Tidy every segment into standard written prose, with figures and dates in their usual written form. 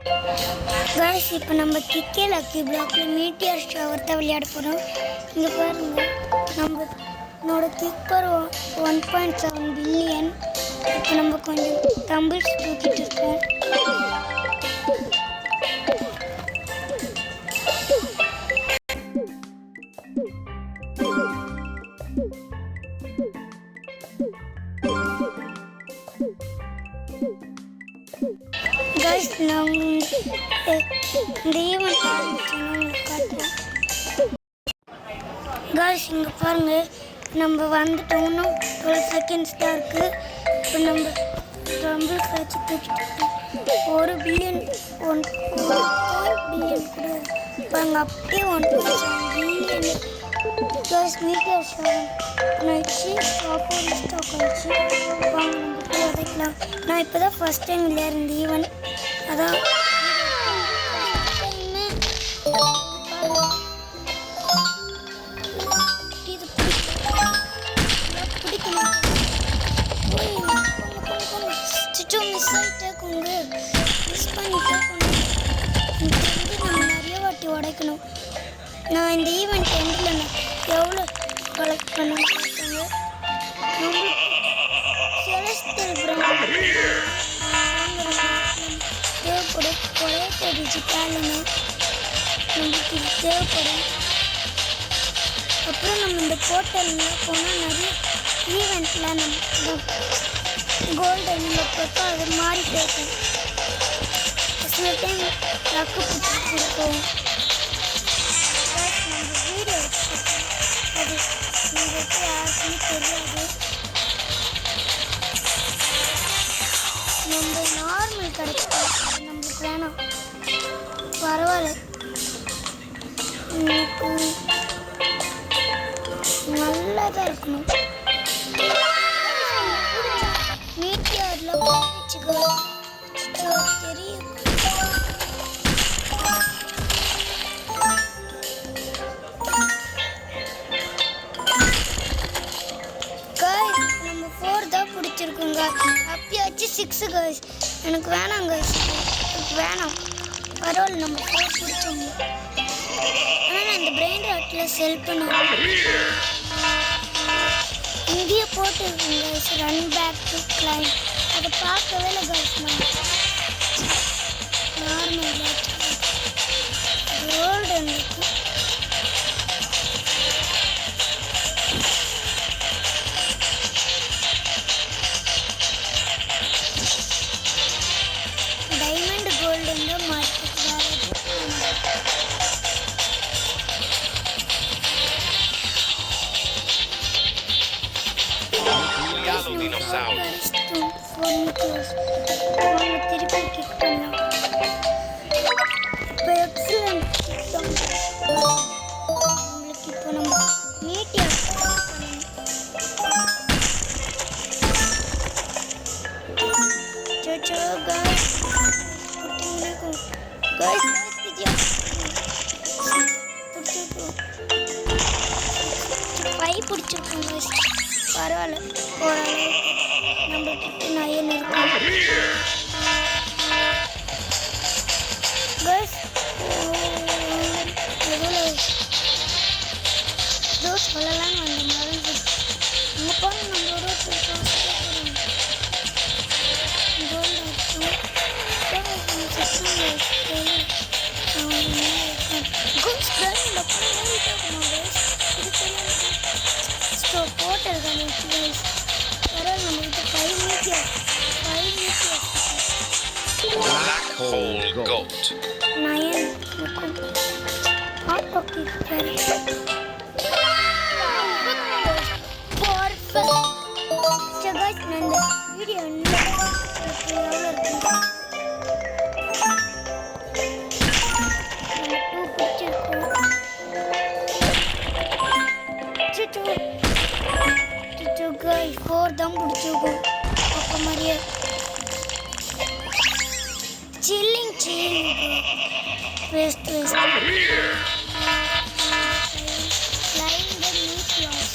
Guys இப்போ நம்ம கிக்கே lucky பிளாக்ல மீட்டியர் ஷவர் தான் விளையாட போறோம். இங்க பாருங்க நம்மளோட கிக் பவர் 1.7 பில்லியன். இப்போ நம்ம கொஞ்சம் தம்பிள்ஸ் தூக்கிட்டு இருக்கோம். गाइस நான் இந்த ஈவென்ட் ஆரம்பிச்சேன்னு காட்டுறேன். गाइस இங்கே பாருங்க நம்ம வந்துட்டோம். இன்னும் 12 செகண்ட்ஸ் தான் இருக்குது. இப்போ நம்ம டம்பிள் வச்சு தூக்கிட்டு 1 பில்லியன் 1 பில்லியன் கூட பாருங்க அப்படியே 1.7 பில்லியன். गाइस மீட்டியர் ஷவர் வச்சு ஆப்போன் ஸ்டாக் வச்சு வாங்க நம்ம போய் உதைக்கலாம். நான் இப்போ தான் ஃபஸ்ட் டைம் விளையாடுறேன் இந்த ஈவென்ட். அதான் மிஸ் ஆகிட்டேக்குங்க. மிஸ் பண்ணிட்டேக்குங்க. நம்ம நிறைய வாட்டி உடைக்கணும். நான் இந்த ஈவெண்ட் எண்டில் நான் எவ்வளோ கலெக்ட் பண்ண செலஸ்டியல் பிராண்ட் தேவைப்படும். ஒரே டிஜிட்டல்னு நம்மளுக்கு இது தேவைப்படும். அப்புறம் நம்ம இந்த போர்ட்டலில் போனால் நிறைய ஈவெண்ட்டில் நம்ம கோல்டு நம்ம பார்த்தா அது மாறி போகும். சில டைம் லக்கு பிடிச்சி இருக்கும். நம்ம வீடியோ அது உங்களுக்கு யாருக்குமே தெரியாது. நம்ம நார்மல் கிடைக்கும் நம்மளுக்கு வேணாம். பரவாயில்ல, நல்லதாக இருக்கணும். மீட்டியர்ல வச்சுக்கோ தெரியும். நம்ம 4 தான் பிடிச்சிருக்கோங்க. அப்பயாச்சும் 6 गाइस. எனக்கு வேணாம் गाइस. எனக்கு வேணாம். பரவாயில்ல, நம்ம 4 பிடிச்சோம். ஆனால் நான் இந்த பிரெயின் ராட்டில் செல் பண்ணுவேன். இந்திய போட்டிருக்கேன் guys. Run back to claim அதை பார்க்கவே இல்லை गाइस. நார்மல் கோல்டு இருந்துச்சு. டைமண்ட் கோல்டு இருந்தால் மார்க்கெட் வேறு. திருப்பி கிக் பண்ணலாம். இப்போ எக்ஸலண்ட் நம்மளுக்கு இப்போ நம்ம மீட்டியர் சோ गाइस गाइस பிடிச்சிருக்கோம். 5 பிடிச்சிருக்கோம் गाइस. பரவாயில்ல, ஓரளவு நம்மகிட்ட நயன் இருக்கும் गाइस. எவ்வளோ ஏதோ சொல்லலாம்னு அந்த மருந்து இங்கே போன நம்மளோட போட்டல் गाइस. பரவாயில்ல, நம்மகிட்ட 5 Meteor Black hole goat. Nine auto kick பேர் பர்ஃபெக்ட். சோ गाइस நான் இந்த வீடியோ எவ்வளோ இருக்கு गाइस 4 தான் பிடிச்சிருக்கோம். அப்போ மாதிரியே chilling waste flying the meat loss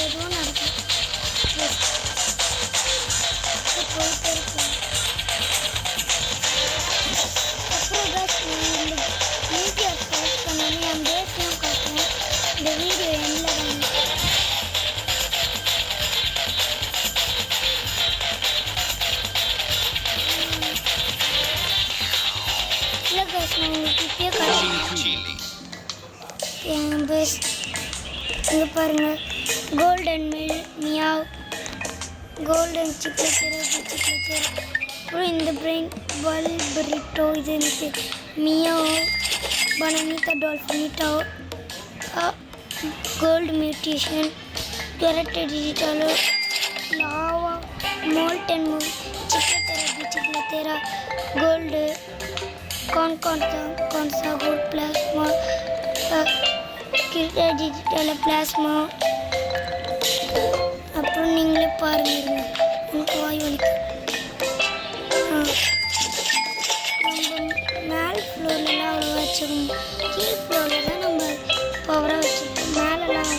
ஏதோ நடக்கும் போயிட்டு இருக்கும். என் பேஸ் இங்கே பாருங்கள் கோல்டன் மியாவ் கோல்டன் சிக்லெச்சர் அப்புறம் இந்த பிரெயின் பல்பரிட்டோ இது எனக்கு மியாவ் பனானிட்டா டால்ஃபினிட்டோ கோல்டு மியூட்டேஷன் கரெக்ட் டிஜிட்டலோ லாவா மோல்டன் சிக்லெத்தெரா கோல்டு கான்சா கோல்ட் பிளாஸ்மா டிஜிட்டல் பிளாஸ்மா அப்புறம் நீங்களே பாருங்க எனக்கு வாய் வலிக்கும் நம்ம மேல் ஃப்ளோர்லலாம் அவ்வளோ வச்சுக்கணும் கீழ் ஃப்ளோரில் தான் நம்ம பவராக வச்சுருக்கோம் மேலெலாம்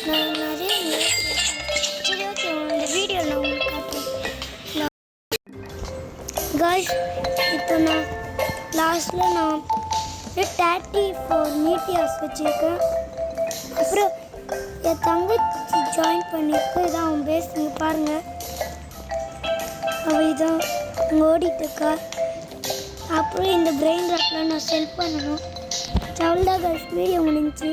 நான் நிறைய சரி ஓகே இந்த வீடியோ நான் உங்களுக்கு காட்டுறேன் காய்ஸ் இப்போ நான் லாஸ்ட்டில் நான் 34 மீட்டியாஸ் வச்சுருக்கேன் அப்புறம் என் தங்கச்சி ஜாயின் பண்ணியிருக்கு இதான் அவன் பேஸ் நீங்கள் பாருங்கள் அவள் இதான் அங்கே ஓடிட்டுருக்கா அப்புறம் இந்த பிரெயின் ராக்லாம் நான் செல் பண்ணணும் அவ்வளோதான் காய்ஸ் வீடியோ முடிஞ்சிச்சு